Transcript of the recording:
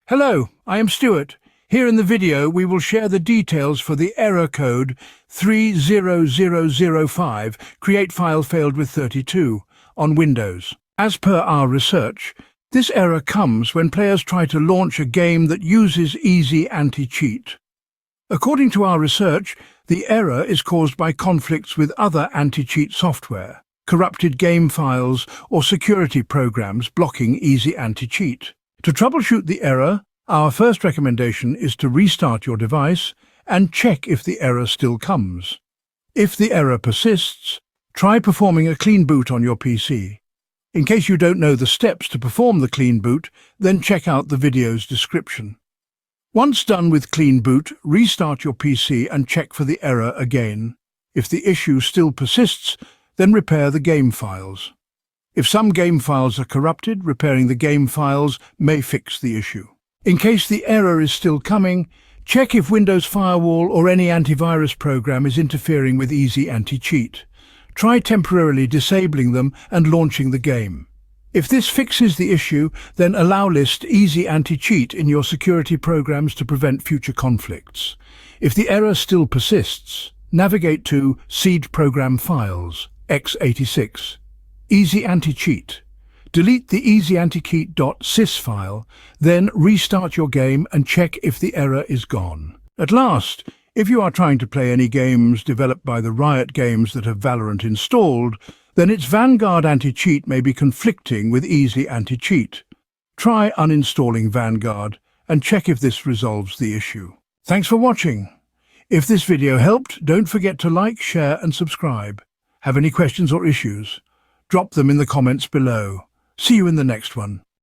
Hello, I am Stuart. Here in the video we will share the details for the error code 30005 CreateFile failed with 32 on Windows. As per our research, this error comes when players try to launch a game that uses easy anti-cheat. According to our research, the error is caused by conflicts with other anti-cheat software, corrupted game files, or security programs blocking easy anti-cheat. To troubleshoot the error, our first recommendation is to restart your device and check if the error still comes. If the error persists, try performing a clean boot on your PC. In case you don't know the steps to perform the clean boot, then check out the video's description. Once done with clean boot, restart your PC and check for the error again. If the issue still persists, then repair the game files. If some game files are corrupted, repairing the game files may fix the issue. In case the error is still coming, check if Windows Firewall or any antivirus program is interfering with easy anti-cheat. Try temporarily disabling them and launching the game. If this fixes the issue, then list easy anti-cheat in your security programs to prevent future conflicts. If the error still persists, navigate to Seed Program Files, x86. Easy anti-cheat. Delete the easyanticheat.sys file, then restart your game and check if the error is gone. At last, if you are trying to play any games developed by the Riot Games that have Valorant installed, then its Vanguard Anti-Cheat may be conflicting with easy anti-cheat. Try uninstalling Vanguard and check if this resolves the issue. Thanks for watching. If this video helped, don't forget to like, share and subscribe. Have any questions or issues? Drop them in the comments below. See you in the next one.